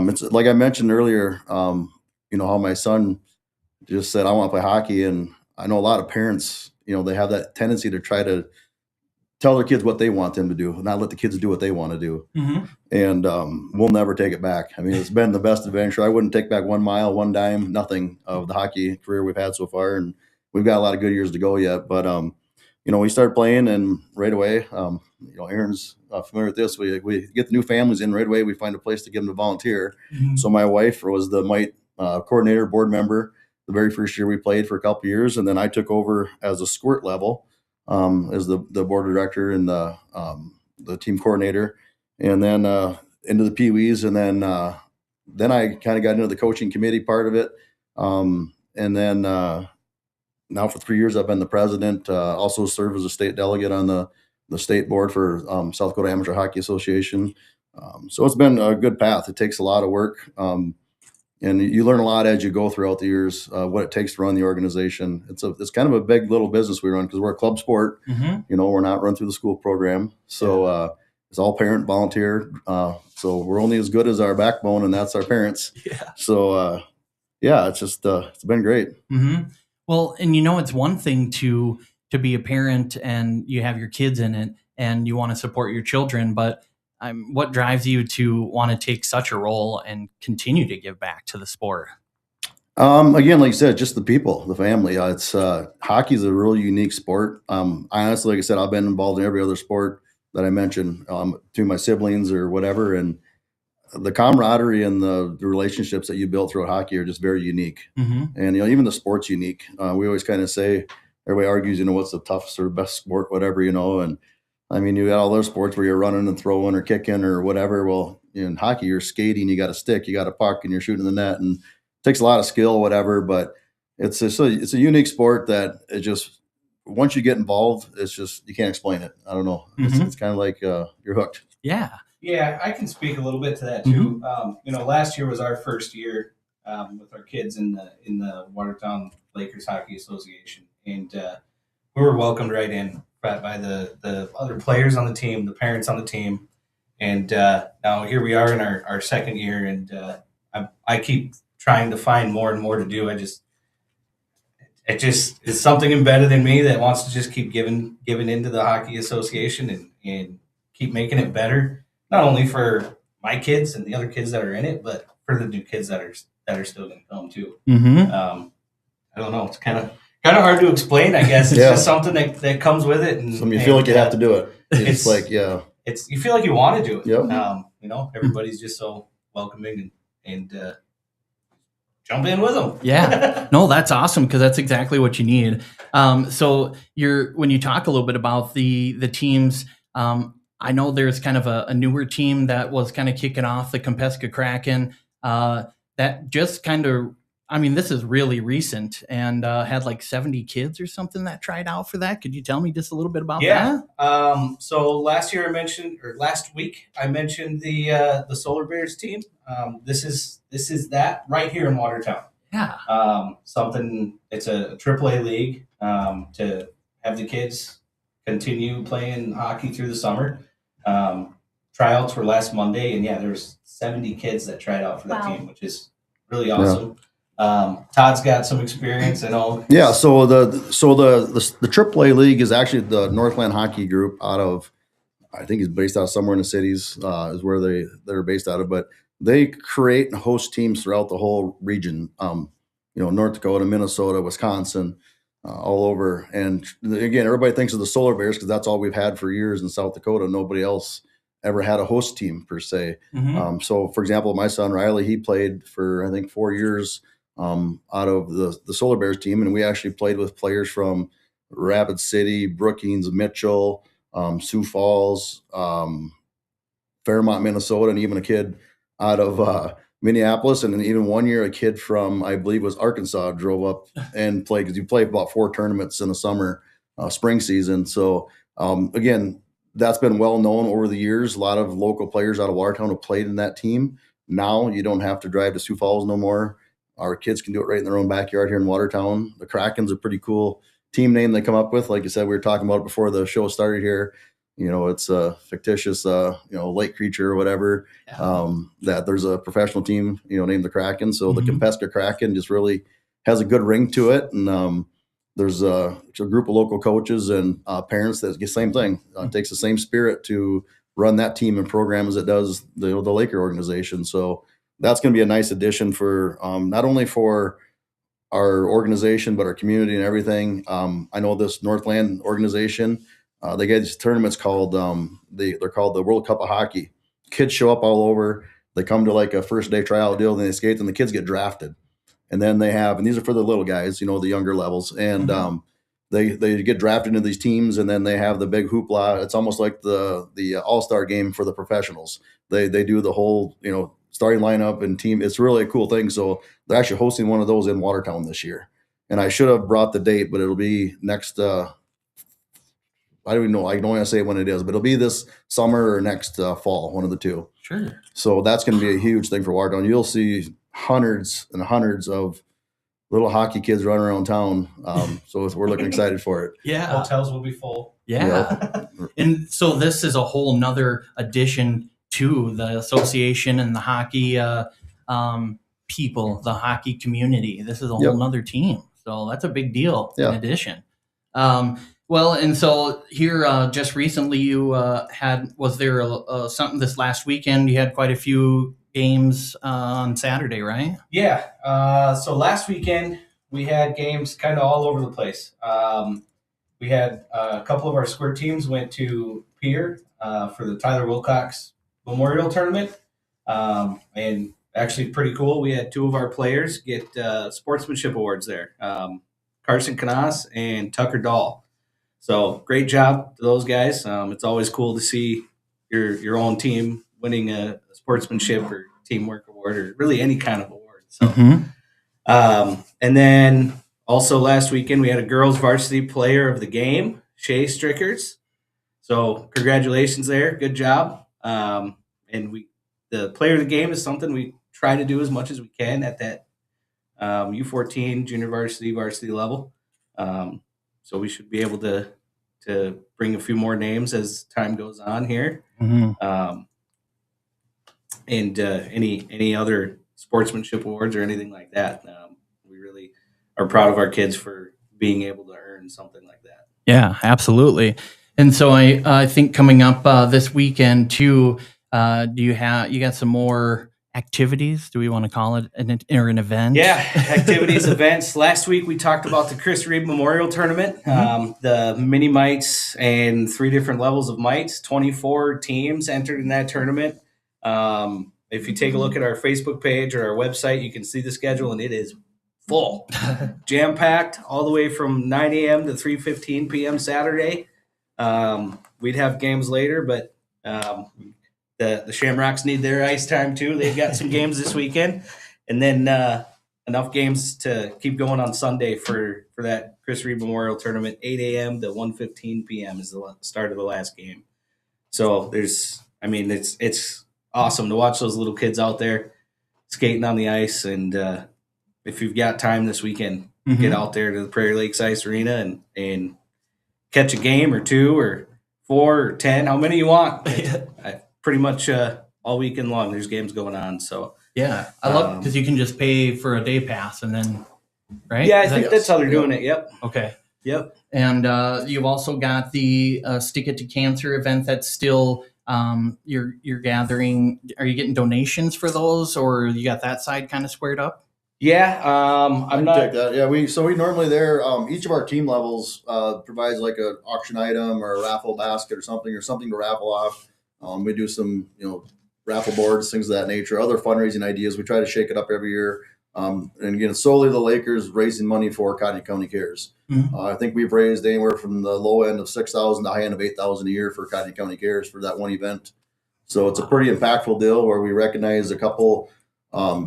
It's like I mentioned earlier. How my son just said, "I want to play hockey," and I know a lot of parents. They have that tendency to try to tell their kids what they want them to do, not let the kids do what they want to do. Hmm. And we'll never take it back. I mean, it's been the best adventure. I wouldn't take back 1 mile, one dime, nothing of the hockey career we've had so far, and we've got a lot of good years to go yet. But we start playing, and right away, Aaron's familiar with this. We get the new families in right away. We find a place to get them to volunteer. So Hmm. my wife was the mite coordinator, board member. The very first year we played for a couple years, and then I took over as a squirt level, as the board director and the team coordinator, and then into the Pee Wees, and then I kind of got into the coaching committee part of it, and then now for 3 years I've been the president. Also served as a state delegate on the state board for South Dakota Amateur Hockey Association. So it's been a good path. It takes a lot of work. And you learn a lot as you go throughout the years, what it takes to run the organization. It's kind of a big little business we run because we're a club sport. Hmm. We're not run through the school program, so it's all parent volunteer. So we're only as good as our backbone, and that's our parents. Yeah. So yeah, it's been great. Hmm. Well, and it's one thing to be a parent and you have your kids in it and you want to support your children, but what drives you to want to take such a role and continue to give back to the sport? Again, like you said, just the people, the family. It's Hockey is a really unique sport. I honestly, like I said, I've been involved in every other sport that I mentioned, to my siblings or whatever, and the camaraderie and the relationships that you build throughout hockey are just very unique. Hmm. And even the sport's unique. We always kind of say, everybody argues, what's the toughest or best sport, whatever, and I mean, you got all those sports where you're running and throwing or kicking or whatever. Well, in hockey, you're skating, you got a stick, you got a puck, and you're shooting the net, and it takes a lot of skill, whatever. But it's a unique sport that it just, once you get involved, it's just, you can't explain it. I don't know. Hmm. It's kind of like you're hooked. Yeah. Yeah, I can speak a little bit to that Hmm. too. Last year was our first year with our kids in the Watertown Lakers Hockey Association, and we were welcomed right in by the other players on the team, the parents on the team, and now here we are in our second year, and I keep trying to find more and more to do. It just is something embedded in me that wants to just keep giving into the hockey association and keep making it better, not only for my kids and the other kids that are in it, but for the new kids that are still going to come too. Hmm. I don't know. It's kind of hard to explain. I guess it's Yeah. just something that comes with it, and Some you feel like you have to do it. It's It's like, yeah, it's you feel like you want to do it. Yep. Everybody's just so welcoming and jump in with them. Yeah. No, that's awesome because that's exactly what you need. So when you talk a little bit about the teams, I know there's kind of a newer team that was kind of kicking off, the Kompeska Kraken, that just kind of, this is really recent and had like 70 kids or something that tried out for that. Could you tell me just a little bit about Yeah. that? So last week I mentioned the Solar Bears team. This is that right here in Watertown. Yeah. Something. It's a AAA league to have the kids continue playing hockey through the summer. Tryouts were last Monday, and yeah, there's 70 kids that tried out for that Wow. team, which is really awesome. Todd's got some experience and all. Yeah, so the AAA league is actually the Northland Hockey Group out of, I think it's based out of somewhere in the cities, is where they're based out of, but they create and host teams throughout the whole region. North Dakota, Minnesota, Wisconsin, all over. And again, everybody thinks of the Solar Bears because that's all we've had for years in South Dakota. Nobody else ever had a host team per se. Mhm. So, for example, my son Riley, he played for I think 4 years out of the Solar Bears team, and we actually played with players from Rapid City, Brookings, Mitchell, Sioux Falls, Fairmont, Minnesota, and even a kid out of Minneapolis, and then even one year a kid from, I believe, was Arkansas, drove up and played because you play about 4 tournaments in the summer, spring season. So again, that's been well known over the years. A lot of local players out of Watertown have played in that team. Now you don't have to drive to Sioux Falls no more. Our kids can do it right in their own backyard here in Watertown. The Kraken's a pretty cool team name they come up with. Like you said, we were talking about it before the show started here. it's a fictitious, lake creature or whatever. Yeah. That there's a professional team, named the Kraken. So the Mhm. Kempesca Kraken just really has a good ring to it. And there's a group of local coaches and parents that get the same thing. It takes the same spirit to run that team and program as it does the Laker organization. So that's going to be a nice addition for not only for our organization, but our community and everything. I know this Northland organization, they get these tournaments called, they're called the World Cup of Hockey. Kids show up all over. They come to like a first day tryout deal, then they skate, and the kids get drafted. And then and these are for the little guys, the younger levels. And they get drafted into these teams, and then they have the big hoopla. It's almost like the All-Star game for the professionals. They do the whole, starting lineup and team. It's really a cool thing. So they're actually hosting one of those in Watertown this year. And I should have brought the date, but it'll be next I don't even know. I don't want to say when it is, but it'll be this summer or next fall, one of the two. Sure. So that's going to be a huge thing for Watertown. You'll see hundreds and hundreds of little hockey kids running around town. So we're looking excited for it. Yeah. Hotels will be full. Yeah. And so this is a whole nother addition to the association and the hockey people, the hockey community. This is a whole nother team. So that's a big deal in addition. Well, and so here just recently you was there something this last weekend? You had quite a few games on Saturday, right? Yeah. So last weekend we had games kind of all over the place. We had a couple of our square teams went to Pierre for the Tyler Wilcox Memorial Tournament. And actually pretty cool. We had two of our players get sportsmanship awards there. Carson Canas and Tucker Dahl. So great job to those guys. It's always cool to see your own team winning a sportsmanship or teamwork award or really any kind of award. So, and then also last weekend we had a girls varsity player of the game, Shay Strickers. So congratulations there. Good job. And the player of the game is something we try to do as much as we can at that U14 junior varsity level. So we should be able to bring a few more names as time goes on here. And any other sportsmanship awards or anything like that. We really are proud of our kids for being able to earn something like that. Yeah, absolutely. And so I think coming up this weekend too, you got some more activities? Do we want to call it an event? Yeah, activities, events. Last week we talked about the Chris Reed Memorial Tournament, the mini mites and 3 different levels of mites. 24 teams entered in that tournament. If you take a look at our Facebook page or our website, you can see the schedule, and it is full, jam-packed, all the way from 9 a.m. to 3:15 p.m. Saturday. We'd have games later, but the Shamrocks need their ice time too. They've got some games this weekend, and then enough games to keep going on Sunday for that Chris Reed Memorial Tournament. 8 a.m. to 1:15 p.m. is the start of the last game. So it's awesome to watch those little kids out there skating on the ice. And if you've got time this weekend, get out there to the Prairie Lakes Ice Arena and catch a game or 2 or 4 or 10, how many you want. Pretty much all weekend long, there's games going on. So yeah, I love because you can just pay for a day pass and then, right? Yeah, I think that's how they're doing it. Yep. Okay. Yep. And you've also got the Stick It to Cancer event that's still you're gathering. Are you getting donations for those, or you got that side kind of squared up? Yeah, I'm not. Take that. Yeah, we normally there. Each of our team levels provides like an auction item or a raffle basket or something to raffle off. We do some raffle boards, things of that nature, other fundraising ideas. We try to shake it up every year. And again, solely the Lakers raising money for Cottonee County Cares. I think we've raised anywhere from the low end of $6,000 to the high end of $8,000 a year for Cottonee County Cares for that one event. So it's a pretty impactful deal where we recognize a couple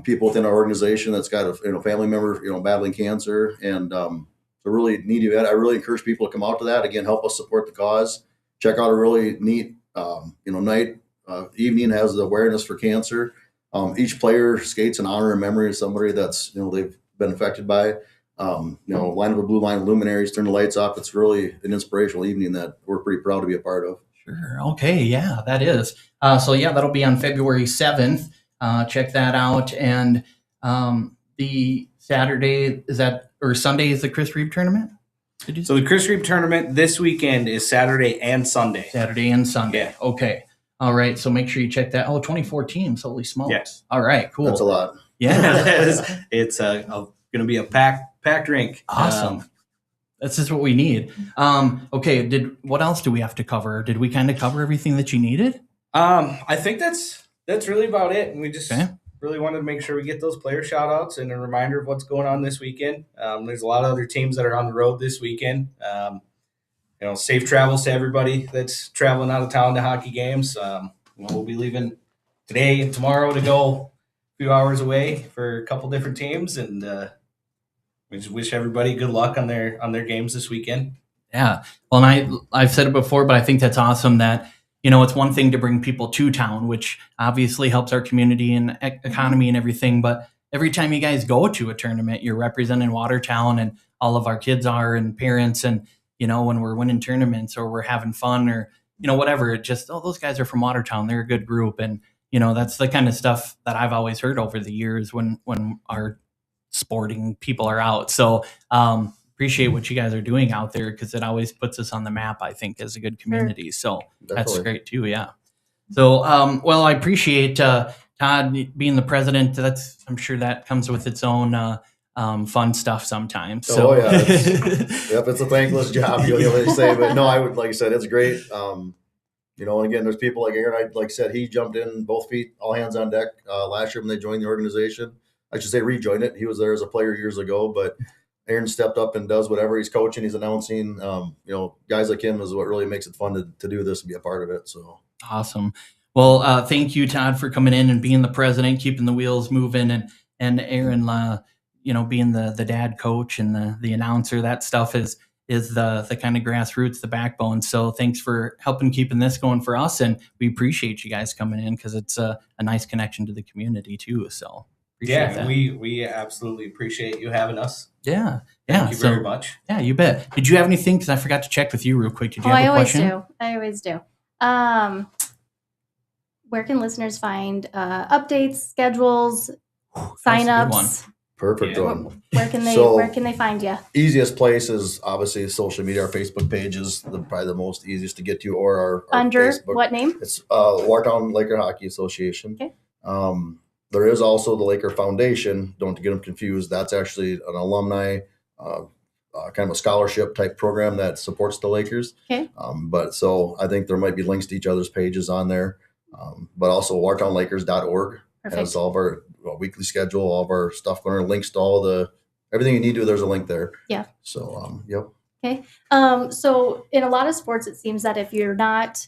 people within our organization that's got a family member battling cancer, and it's a really neat event. I really encourage people to come out to that. Again, help us support the cause. Check out a really neat night. Evening has the awareness for cancer. Each player skates in honor and memory of somebody that's they've been affected by. Line up a blue line of luminaries, turn the lights off. It's really an inspirational evening that we're pretty proud to be a part of. Sure. Okay. Yeah, that is. So yeah, that'll be on February 7th. Check that out. And the Saturday is that, or Sunday is the Chris Reeve tournament? Did you So the Chris Reeve tournament this weekend is Saturday and Sunday. Saturday and Sunday? Yeah. Okay. All right. So make sure you check that. Oh, 24 teams. Holy smokes. Yes. All right. Cool. That's a lot. Yeah. It's going to be a packed rink. Awesome. That's just what we need. Okay. What else do we have to cover? Did we kind of cover everything that you needed? I think that's really about it. And we just Okay. really wanted to make sure we get those player shout outs and a reminder of what's going on this weekend. There's a lot of other teams that are on the road this weekend. Safe travels to everybody that's traveling out of town to hockey games. We'll be leaving today and tomorrow to go a few hours away for a couple different teams, and we just wish everybody good luck on their games this weekend. Yeah. Well, and I've said it before, but I think that's awesome that, it's one thing to bring people to town, which obviously helps our community and economy and everything. But every time you guys go to a tournament, you're representing Watertown, and all of our kids are, and parents. And, when we're winning tournaments or we're having fun or, whatever, it just, those guys are from Watertown. They're a good group. And, that's the kind of stuff that I've always heard over the years when our sporting people are out. So, appreciate what you guys are doing out there, because it always puts us on the map, I think, as a good community. So that's Definitely. great too. Yeah. So, well, I appreciate Todd being the president. I'm sure that comes with its own fun stuff sometimes. So, Oh, yeah. Yep, it's a thankless job, you'll say. But no, I would, like you said, it's great. And again, there's people like Aaron. Like I said, he jumped in both feet, all hands on deck last year when they joined the organization. I should say rejoined it. He was there as a player years ago, but Aaron stepped up and does whatever. He's coaching, he's announcing. Guys like him is what really makes it fun to do this and be a part of it. So awesome. Well, thank you, Todd, for coming in and being the president, keeping the wheels moving, and Aaron, being the dad coach and the announcer. That stuff is the kind of grassroots, the backbone. So thanks for helping keeping this going for us, and we appreciate you guys coming in, because it's a nice connection to the community too. So appreciate that. We absolutely appreciate you having us. Yeah. Thank you very much. Yeah, you bet. Did you have anything? Because I forgot to check with you real quick. Did you have a question? I always do. Where can listeners find updates, schedules, signups? perfect Yeah. one. Where can they find you? Easiest place is obviously social media. Our Facebook page is probably the most easiest to get to, or our Under Facebook. what name? It's Watertown Laker Hockey Association. Okay. There is also the Laker Foundation. Don't get them confused. That's actually an alumni, kind of a scholarship type program that supports the Lakers. Okay. But so I think there might be links to each other's pages on there. But also WatertownLakers.org has Perfect. all of our weekly schedule, all of our stuff going on, links to all everything you need to. There's a link there. Yeah. So yep. So in a lot of sports, it seems that if you're not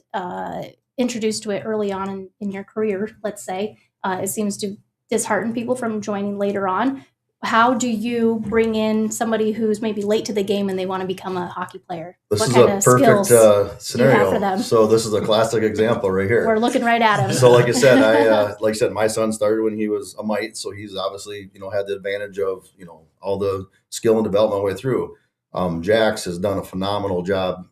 introduced to it early on in your career, let's say, it seems to dishearten people from joining later on. How do you bring in somebody who's maybe late to the game and they want to become a hockey player? This What is kind a of perfect skills scenario for them? So this is a classic example right here. We're looking right at him. So like I said, my son started when he was a mite, so he's obviously had the advantage of all the skill and development way through. Jax has done a phenomenal job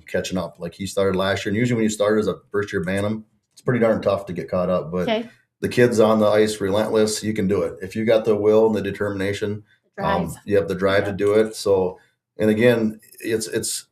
catching up. Like he started last year, and usually when you start as a first year Bantam, it's pretty darn tough to get caught up. But Okay. the kids on the ice, relentless. You can do it if you got the will and the determination. Drive. You have the drive to do it. So, and again, it's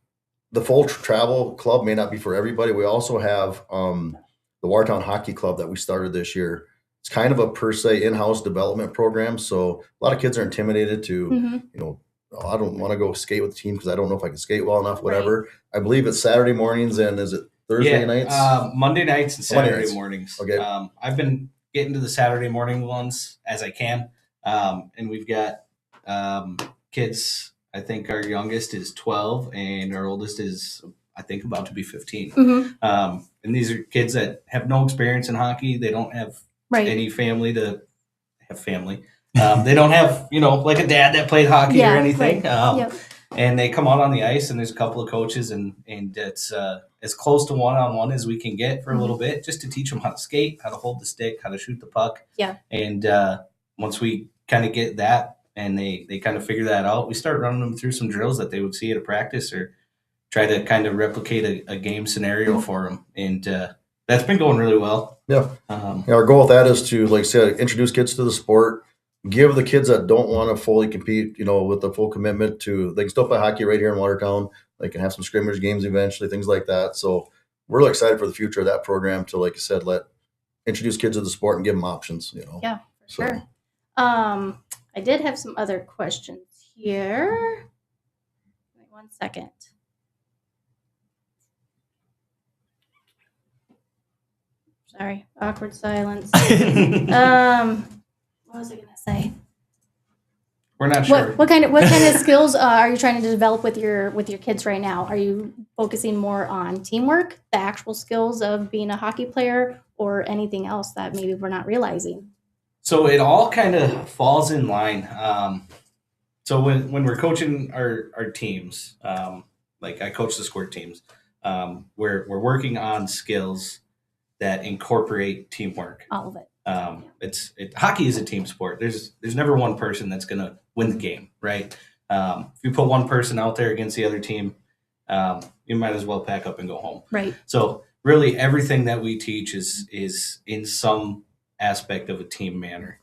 the full travel club may not be for everybody. We also have the Watertown Hockey Club that we started this year. It's kind of a per se in-house development program. So a lot of kids are intimidated to, Mhm. I don't want to go skate with the team because I don't know if I can skate well enough, whatever. I believe it's Saturday mornings, and is it Thursday nights? Monday nights and Monday Saturday nights. mornings. Okay. I've been getting to the Saturday morning ones as I can. And we've got kids. I think our youngest is 12 and our oldest is, I think, about to be 15. Mhm. And these are kids that have no experience in hockey. They don't have Right. any family to have family. They don't have, like a dad that played hockey Yeah, or anything. right. Yep. And they come out on the ice, and there's a couple of coaches, and it's as close to one-on-one as we can get for a little bit, just to teach them how to skate, how to hold the stick, how to shoot the puck. Yeah. And once we kind of get that, and they kind of figure that out, we start running them through some drills that they would see at a practice or try to kind of replicate a game scenario for them, and that's been going really well. Yeah. Our goal with that is to, like I said, introduce kids to the sport, give the kids that don't want to fully compete, with the full commitment to, they can still play hockey right here in Watertown. They can have some scrimmage games eventually, things like that. So we're really excited for the future of that program to, like I said, introduce kids to the sport and give them options, Yeah, for So- sure. I did have some other questions here. Wait 1 second. Sorry, awkward silence. What was I gonna say? We're not sure. What kind of skills are you trying to develop with your kids right now? Are you focusing more on teamwork, the actual skills of being a hockey player, or anything else that maybe we're not realizing? So it all kind of falls in line. So when we're coaching our teams, like I coach the squirt teams, we're working on skills that incorporate teamwork. All of it. Hockey is a team sport. There's never one person that's going to win the game, right? If you put one person out there against the other team, you might as well pack up and go home. Right. So really, everything that we teach is in some aspect of a team manner.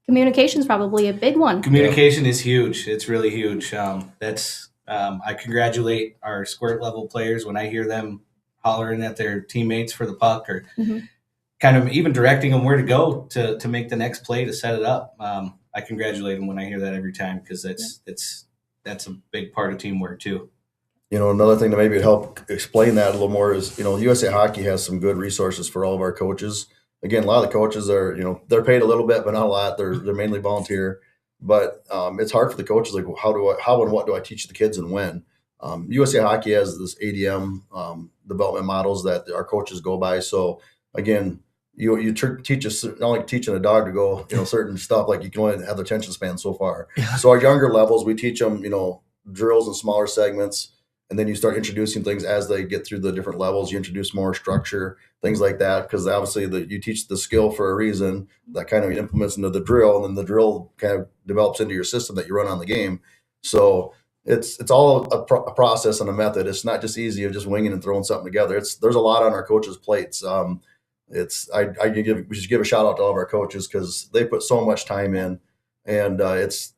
Communication's probably a big one. Communication is huge. It's really huge. I congratulate our squirt level players when I hear them hollering at their teammates for the puck, or kind of even directing them where to go to make the next play to set it up. I congratulate them when I hear that every time, because that's a big part of teamwork too. Another thing that maybe would help explain that a little more is, USA Hockey has some good resources for all of our coaches. Again, a lot of the coaches are, they're paid a little bit, but not a lot. They're mainly volunteer. But it's hard for the coaches. Like, how and what do I teach the kids and when? USA Hockey has this ADM development models that our coaches go by. So again, you teach us not like teaching a dog to go, certain stuff, like you can only have the attention span so far. Yeah. So our younger levels, we teach them, drills and smaller segments. And then you start introducing things as they get through the different levels. You introduce more structure, things like that, because obviously you teach the skill for a reason that kind of implements into the drill, and then the drill kind of develops into your system that you run on the game. So it's all a process and a method. It's not just easy of just winging and throwing something together. There's a lot on our coaches' plates. We should give a shout out to all of our coaches, because they put so much time in, and it's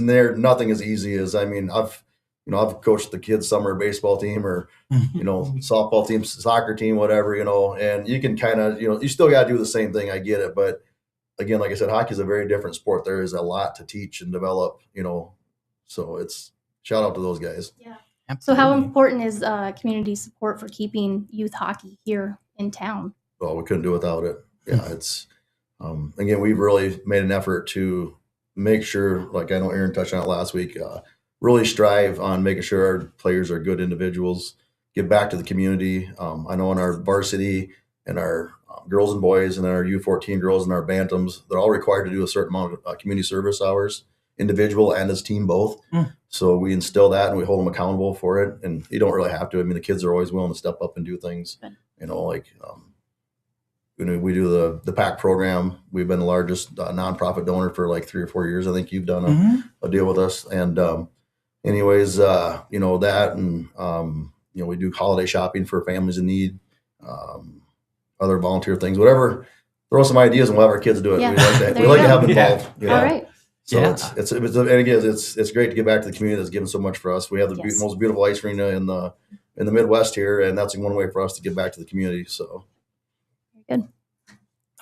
nothing as easy as, I've coached the kids' summer baseball team, or, softball team, soccer team, whatever, and you can kind of, you still got to do the same thing. I get it. But again, like I said, hockey is a very different sport. There is a lot to teach and develop, so it's shout out to those guys. Yeah. So Absolutely. how important is community support for keeping youth hockey here in town? Well, we couldn't do without it. Yeah. It's, again, we've really made an effort to make sure, like I know Aaron touched on it last week, really strive on making sure our players are good individuals, give back to the community. I know in our varsity and our girls and boys, and our U14 girls and our bantams, they're all required to do a certain amount of community service hours, individual and as team both. So we instill that and we hold them accountable for it. And you don't really have to. The kids are always willing to step up and do things. Good. We do the PAC program. We've been the largest nonprofit donor for like 3 or 4 years. I think you've done a deal with us. And that, and we do holiday shopping for families in need, other volunteer things, whatever. Throw some ideas and we'll have our kids do it. Yeah. We like to have them Yeah. involved. All right. So Yeah. it's great to give back to the community that's given so much for us. We have the Yes. most beautiful ice arena in the Midwest here, and that's one way for us to give back to the community. So Good.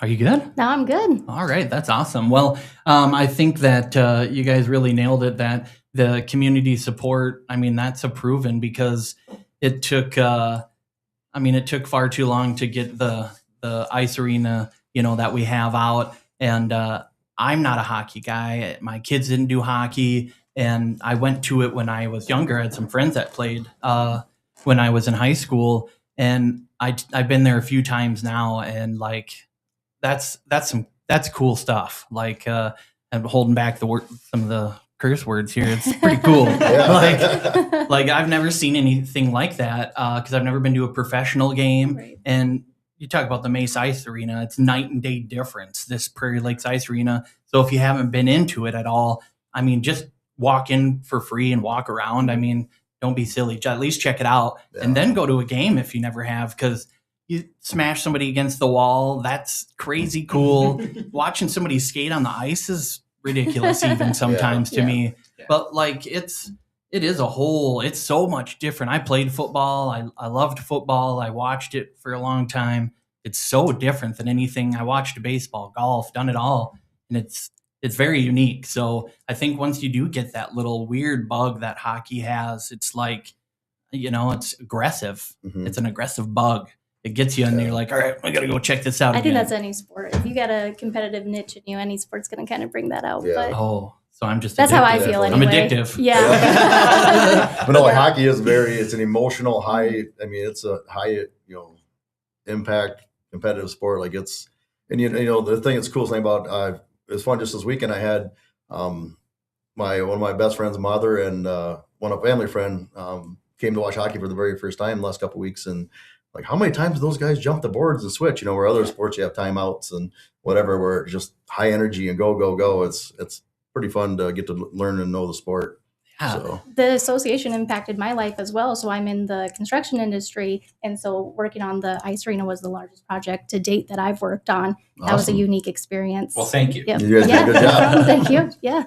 Are you good? Now I'm good. All right, that's awesome. Well, I think that you guys really nailed it. That the community support, that's a proven, because it took, it took far too long to get the ice arena, that we have out. And I'm not a hockey guy. My kids didn't do hockey, and I went to it when I was younger. I had some friends that played when I was in high school, and I've been there a few times now, and that's cool stuff. I'm holding back some of the curse words here. It's pretty cool. Yeah. Like I've never seen anything like that, because I've never been to a professional game. Right. And you talk about the Mace Ice Arena, it's night and day difference, this Prairie Lakes Ice Arena. So if you haven't been into it at all, just walk in for free and walk around. don't be silly. At least check it out, and then go to a game if you never have, because you smash somebody against the wall. That's crazy cool. Watching somebody skate on the ice is ridiculous even sometimes to me. Yeah. But like it's so much different. I played football. I loved football. I watched it for a long time. It's so different than anything. I watched baseball, golf, done it all. And it's very unique. So I think once you do get that little weird bug that hockey has, it's like, it's aggressive. Mhm. It's an aggressive bug. It gets you and you're like, all right, I got to go check this out I think again. that's any sport. If you got a competitive niche in you, any sport's going to kind of bring that out. Yeah. But Oh, so I'm just that's how I addicted. feel I'm anyway. addictive. Yeah. But no, like hockey is it's an emotional high. I mean, it's a high, impact competitive sport. Like it's, and the thing that's coolest thing about, it's fun. Just this weekend, I had, one of my best friend's mother and, one of a family friend, came to watch hockey for the very first time the last couple of weeks. And like, how many times do those guys jump the boards and switch, where other sports you have timeouts and whatever, where it's just high energy and go. It's pretty fun to get to learn and know the sport. Yeah. So The association impacted my life as well. So I'm in the construction industry. And so working on the ice arena was the largest project to date that I've worked on. That was a awesome. unique experience. Well, thank you. Yep. You guys did a good no job. problem. Thank you. Yeah.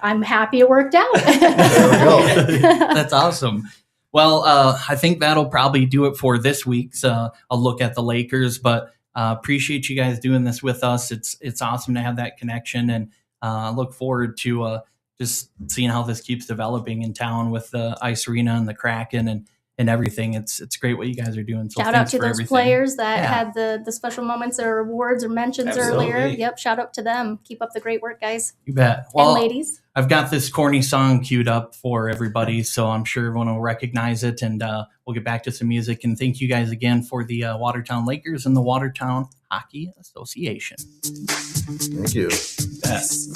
I'm happy it worked out. There we go. That's awesome. Well, I think that'll probably do it for this week's a look at the Lakers. But appreciate you guys doing this with us. It's awesome to have that connection, and look forward to just seeing how this keeps developing in town with the ice arena and the Kraken and everything. It's great what you guys are doing. So Shout out thanks to for those everything. players that Yeah. had the special moments or awards or mentions earlier. Absolutely. Yep. Shout out to them. Keep up the great work, guys You bet. and Well, ladies. I've got this corny song queued up for everybody, so I'm sure everyone will recognize it, and we'll get back to some music. And thank you guys again for the Watertown Lakers and the Watertown Hockey Association. Thank you. Yes.